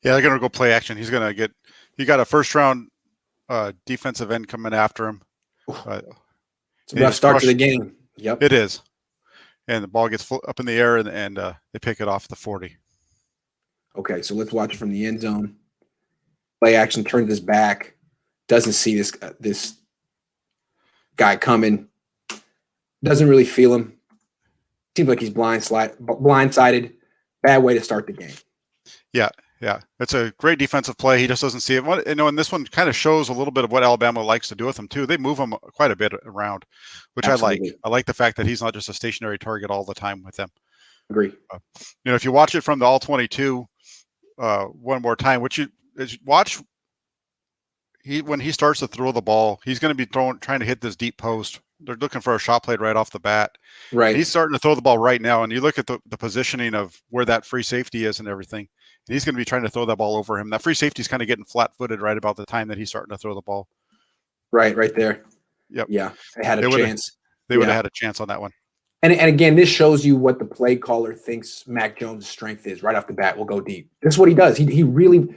Yeah, they're gonna go play action. He got a first round defensive end coming after him. Uh, It's a rough start to the game. Yep. It is. And the ball gets up in the air, and they pick it off the 40. Okay, so let's watch it from the end zone. Play action, turned his back, doesn't see this guy coming, doesn't really feel him. Seems like he's blindsided. Bad way to start the game. Yeah. It's a great defensive play. He just doesn't see it. And this one kind of shows a little bit of what Alabama likes to do with him, too. They move him quite a bit around, which Absolutely. I like. I like the fact that he's not just a stationary target all the time with them. Agree. If you watch it from the All-22 one more time, watch when he starts to throw the ball, he's going to be trying to hit this deep post. They're looking for a shot played right off the bat. Right. And he's starting to throw the ball right now, and you look at the positioning of where that free safety is and everything. And he's going to be trying to throw that ball over him. That free safety is kind of getting flat-footed right about the time that he's starting to throw the ball. Right there. Yep. Yeah, they had a chance. They would have had a chance on that one. And again, this shows you what the play caller thinks Mac Jones' strength is right off the bat. We'll go deep. This is what he does. He really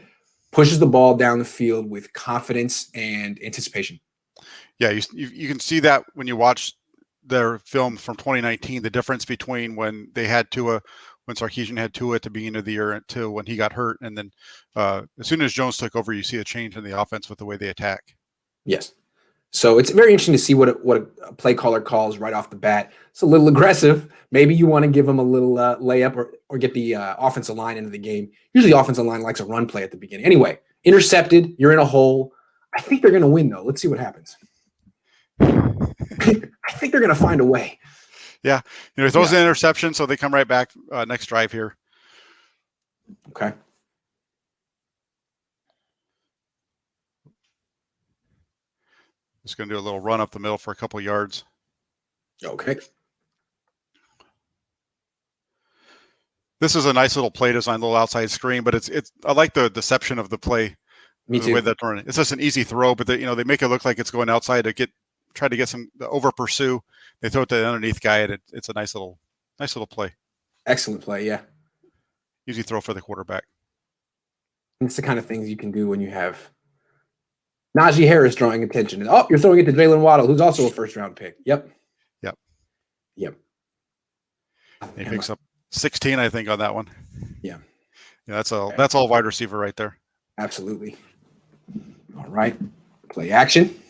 pushes the ball down the field with confidence and anticipation. Yeah, you can see that when you watch their film from 2019, the difference between when they had Tua, when Sarkisian had Tua at the beginning of the year to when he got hurt. And then as soon as Jones took over, you see a change in the offense with the way they attack. Yes. So it's very interesting to see what a play caller calls right off the bat. It's a little aggressive. Maybe you want to give them a little layup or get the offensive line into the game. Usually the offensive line likes a run play at the beginning. Anyway, intercepted. You're in a hole. I think they're going to win, though. Let's see what happens. I think they're going to find a way. Yeah. He throws an interception, so they come right back next drive here. Okay. Just going to do a little run up the middle for a couple yards. Okay. This is a nice little play design, little outside screen, but I like the deception of the play. Me too. The way that it's just an easy throw, but they make it look like it's going outside to try to get some over pursue. They throw it to the underneath guy, and it's a nice little play. Excellent play, yeah. Easy throw for the quarterback. It's the kind of things you can do when you have Najee Harris drawing attention. Oh, you're throwing it to Jalen Waddle, who's also a first-round pick. Yep. He picks up 16, I think, on that one. Yeah. That's all wide receiver right there. Absolutely. All right. Play action.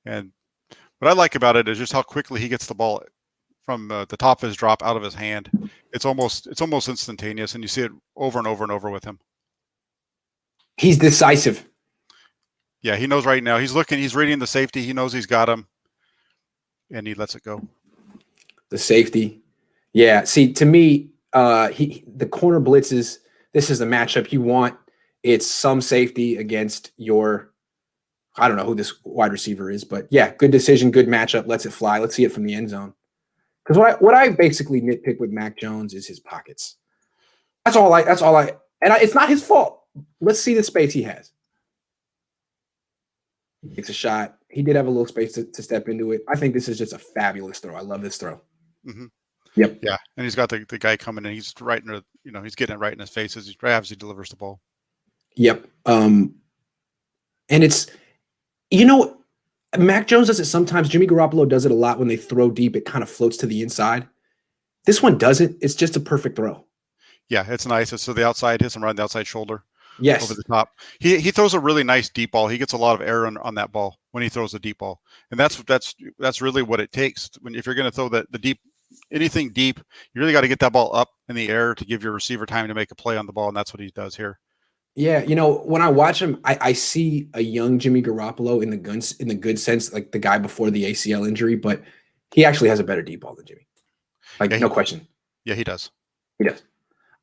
And what I like about it is just how quickly he gets the ball from the top of his drop out of his hand. It's almost instantaneous, and you see it over and over and over with him. He's decisive. Yeah, he knows right now. He's reading the safety. He knows he's got him, and he lets it go. The safety. Yeah, see, to me, the corner blitzes, this is the matchup you want. It's some safety against your, I don't know who this wide receiver is, but yeah, good decision, good matchup, lets it fly. Let's see it from the end zone. Because what I basically nitpick with Mac Jones is his pockets. That's all I, and it's not his fault. Let's see the space he has. He takes a shot. He did have a little space to step into it. I think this is just a fabulous throw. I love this throw. Mm-hmm. Yep. Yeah, and he's got the guy coming in. He's right in he's getting it right in his face as he grabs, he delivers the ball. Yep. And it's, Mac Jones does it sometimes. Jimmy Garoppolo does it a lot when they throw deep. It kind of floats to the inside. This one doesn't. It's just a perfect throw. Yeah, it's nice. It's to the outside, hits him right on the outside shoulder. Yes. Over the top. He throws a really nice deep ball. He gets a lot of air on that ball when he throws a deep ball. And that's really what it takes. If you're going to throw the deep, anything deep, you really got to get that ball up in the air to give your receiver time to make a play on the ball, and that's what he does here. Yeah, when I watch him, I see a young Jimmy Garoppolo in the good sense, like the guy before the ACL injury, but he actually has a better deep ball than Jimmy. No question. Yeah, he does. He does.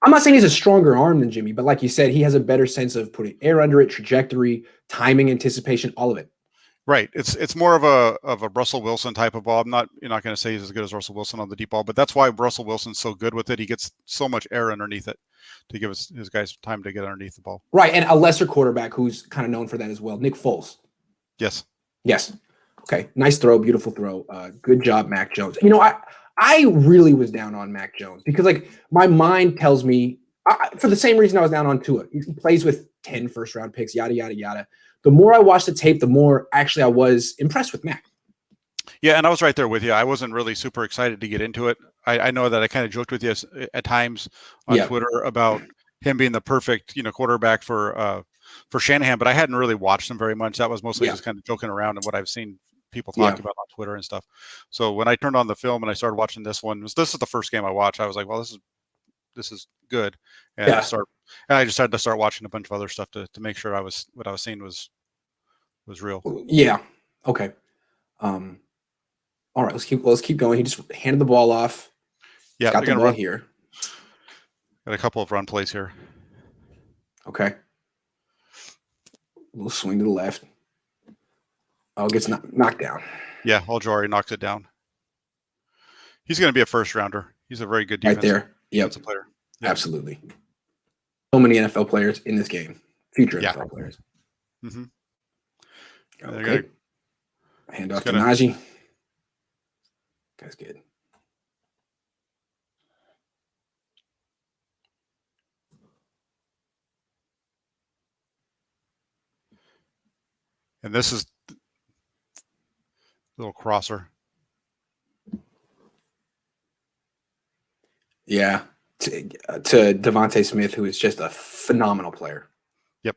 I'm not saying he's a stronger arm than Jimmy, but like you said, he has a better sense of putting air under it, trajectory, timing, anticipation, all of it. Right. It's more of a Russell Wilson type of ball. You're not going to say he's as good as Russell Wilson on the deep ball, but that's why Russell Wilson's so good with it. He gets so much air underneath it to give his guys time to get underneath the ball. Right, and a lesser quarterback who's kind of known for that as well, Nick Foles. Yes. Okay, nice throw, beautiful throw. Good job, Mac Jones. I really was down on Mac Jones because my mind tells me For the same reason I was down on Tua. He plays with 10 first-round picks, yada, yada, yada. The more I watched the tape, the more actually I was impressed with Mac. Yeah, and I was right there with you. I wasn't really super excited to get into it. I know that I kind of joked with you at times on Twitter about him being the perfect, quarterback for Shanahan, but I hadn't really watched him very much. That was mostly just kind of joking around and what I've seen people talk about on Twitter and stuff. So when I turned on the film and I started watching this is the first game I watched. I was like, well, this is good, and I just had to start watching a bunch of other stuff to make sure what I was seeing was real. Yeah. Okay. All right, let's keep going. He just handed the ball off. Yeah, got the ball here. Got a couple of run plays here. Okay. A little swing to the left. Oh, gets knocked down. Yeah, Aljari knocks it down. He's going to be a first rounder. He's a very good defensive player. Yep. Absolutely. So many NFL players in this game. Future NFL players. Mm-hmm. Okay. Hand off to Najee. That's good. And this is a little crosser. Yeah. To Devontae Smith, who is just a phenomenal player. Yep.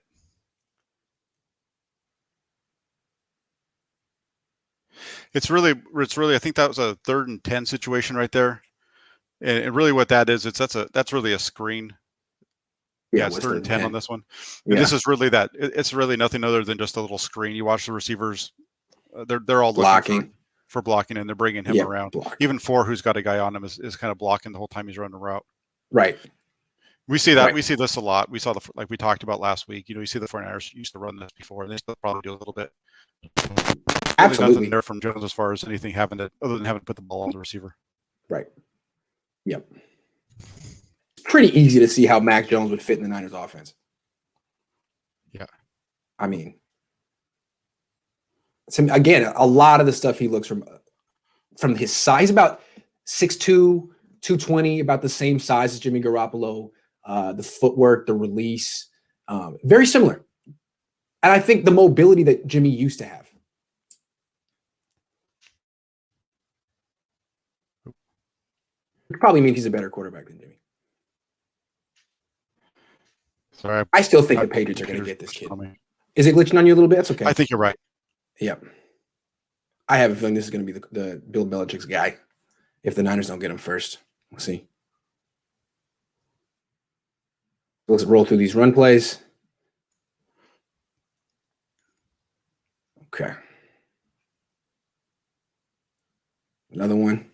It's really, I think that was a 3rd and 10 situation right there. And really what that is, that's really a screen. Yeah, it's 3rd and 10 on this one. And this is really it's really nothing other than just a little screen. You watch the receivers, they're all looking for blocking, and they're bringing him around. Even Four, who's got a guy on him, is kind of blocking the whole time he's running a route. Right. We see that. Right. We see this a lot. We saw like we talked about last week. You see the 49ers used to run this before, and they still probably do a little bit. Absolutely. Nothing there from Jones as far as anything other than having to put the ball on the receiver. Right. Yep. Pretty easy to see how Mac Jones would fit in the Niners offense. Yeah. I mean, again, a lot of the stuff he looks from his size, about 6'2", 220, about the same size as Jimmy Garoppolo. The footwork, the release, very similar. And I think the mobility that Jimmy used to have. It probably means he's a better quarterback than Jimmy. Sorry, I still think the Patriots are going to get this kid. Is it glitching on you a little bit? That's okay. I think you're right. Yep. I have a feeling this is going to be the Bill Belichick's guy if the Niners don't get him first. We'll see. Let's roll through these run plays. Okay. Another one.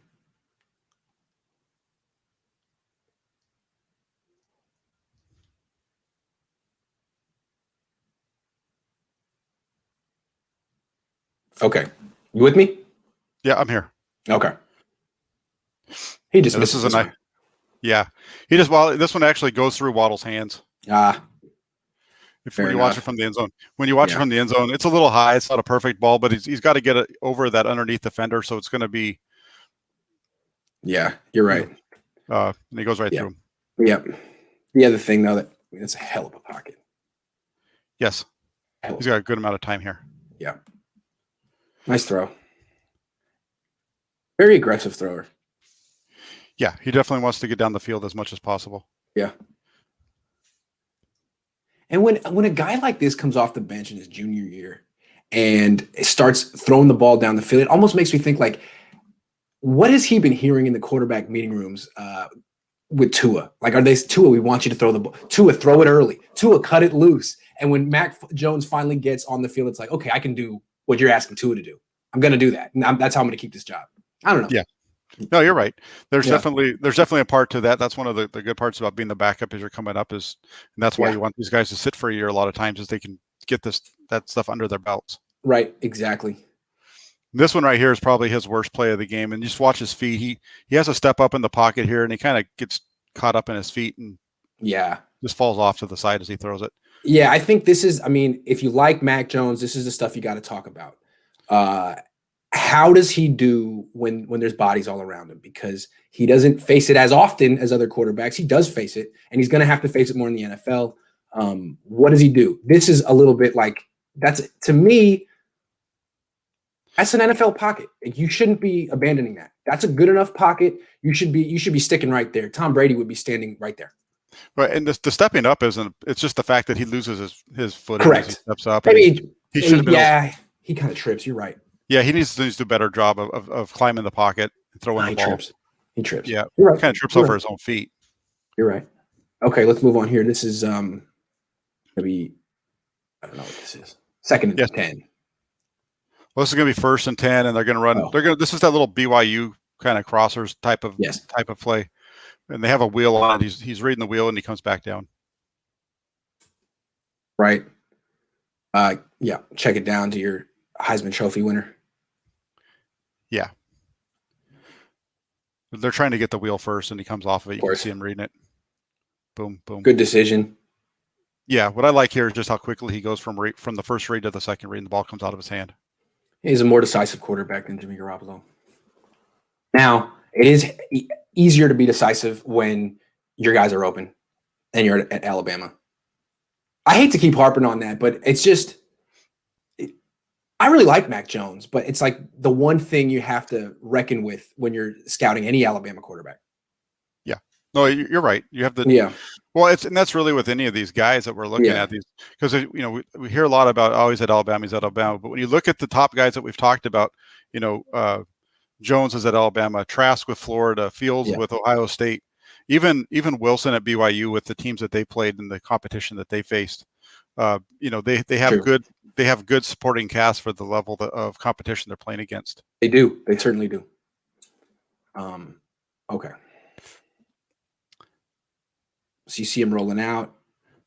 Okay. You with me? Yeah, I'm here. Okay. He just this is a nice. Yeah, this one actually goes through Waddle's hands. When you watch it from the end zone, it's a little high. It's not a perfect ball, but he's got to get it over that underneath defender, so it's going to be. Yeah, you're right. And he goes right through him. Yep. The other thing, though, it's a hell of a pocket. Yes, he's got a good amount of time here. Yeah. Nice throw. Very aggressive thrower. Yeah, he definitely wants to get down the field as much as possible. Yeah. And when a guy like this comes off the bench in his junior year and starts throwing the ball down the field, it almost makes me think, like, what has he been hearing in the quarterback meeting rooms with Tua? Like, are they, Tua, we want you to throw the ball. Tua, throw it early. Tua, cut it loose. And when Mac Jones finally gets on the field, it's like, okay, I can do what you're asking Tua to do. I'm going to do that. And that's how I'm going to keep this job. I don't know. Yeah. No, you're right. There's definitely a part to that. That's one of the good parts about being the backup as you're coming up and that's why you want these guys to sit for a year a lot of times, is they can get that stuff under their belts. Right. Exactly. This one right here is probably his worst play of the game. And just watch his feet. He has to step up in the pocket here, and he kind of gets caught up in his feet and just falls off to the side as he throws it. Yeah, I think this is, I mean, if you like Mac Jones, this is the stuff you got to talk about. how does he do when there's bodies all around him? Because he doesn't face it as often as other quarterbacks. He does face it, and he's going to have to face it more in the NFL. What does he do? This is a little bit like, that's, to me, that's an NFL pocket. You shouldn't be abandoning that. That's a good enough pocket. You should be sticking right there. Tom Brady would be standing right there. Right, and the stepping up isn't. It's just the fact that he loses his footing Correct. as he steps up. Maybe he should have been. Yeah, he kind of trips. You're right. Yeah, he needs to do a better job of climbing the pocket and throwing the ball. He trips. Yeah, you're right. Kind of trips over his own feet. You're right. Okay, let's move on here. This is maybe, I don't know what this is. Second and 10. Well, this is going to be 1st and 10, and they're going to run. This is that little BYU kind of crossers type of play, and they have a wheel on it. He's reading the wheel, and he comes back down. Right. Yeah. Check it down to your Heisman Trophy winner. Yeah. They're trying to get the wheel first, and he comes off of it. You can see him reading it. Boom, boom. Good decision. Yeah. What I like here is just how quickly he goes from the first read to the second read, and the ball comes out of his hand. He's a more decisive quarterback than Jimmy Garoppolo. Now, it is easier to be decisive when your guys are open and you're at Alabama. I hate to keep harping on that, but it's just, I really like Mac Jones, but it's like the one thing you have to reckon with when you're scouting any Alabama quarterback. Yeah. No, you're right. You have to. Yeah. Well, and that's really with any of these guys that we're looking at these, because we hear a lot about he's at Alabama, but when you look at the top guys that we've talked about, Jones is at Alabama, Trask with Florida, Fields with Ohio State, even Wilson at BYU with the teams that they played in the competition that they faced. They have good supporting cast for the level of competition they're playing against. They do. They certainly do. Okay. So you see him rolling out.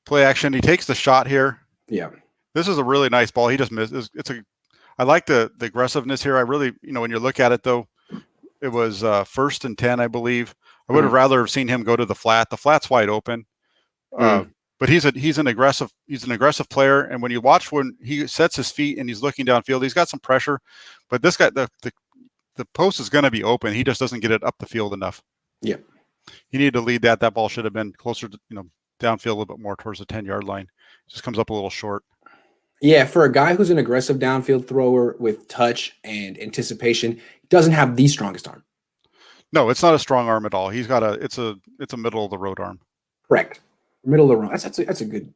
Play action. He takes the shot here. Yeah. This is a really nice ball. He just missed. I like the aggressiveness here. I really, when you look at it though, it was 1st and 10, I believe. I would have rather have seen him go to the flat. The flat's wide open. But he's an aggressive player. And when you watch when he sets his feet and he's looking downfield, he's got some pressure. But this guy, the post is going to be open. He just doesn't get it up the field enough. Yeah. He needed to lead that. That ball should have been closer to, downfield a little bit more towards the 10-yard line. It just comes up a little short. Yeah, for a guy who's an aggressive downfield thrower with touch and anticipation, he doesn't have the strongest arm. No, it's not a strong arm at all. He's got it's a middle of the road arm. Correct. Middle of the road. That's a good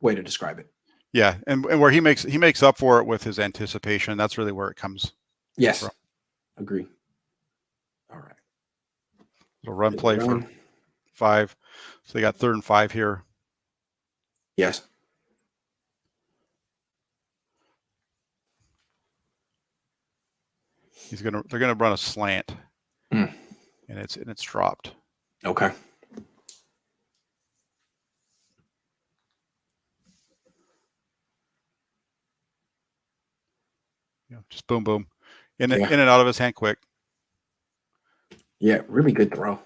way to describe it. Yeah, and where he makes up for it with his anticipation. That's really where it comes. Yes. From. Agree. All right. Little run play for 5. So they got 3rd and 5 here. Yes. They're gonna run a slant. And it's dropped. Okay. Just boom, boom, in and out of his hand quick. Yeah, really good throw.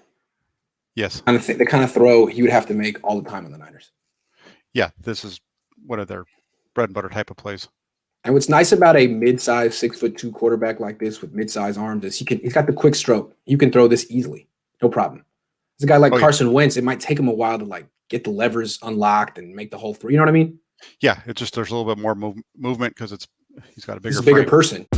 Yes. The kind of throw he would have to make all the time on the Niners. Yeah, this is one of their bread and butter type of plays. And what's nice about a mid-size 6'2" quarterback like this with mid-size arms is he's got the quick stroke. You can throw this easily, no problem. It's a guy like Carson Wentz. It might take him a while to get the levers unlocked and make the whole throw. You know what I mean? Yeah, it's just there's a little bit more movement because he's got a bigger person.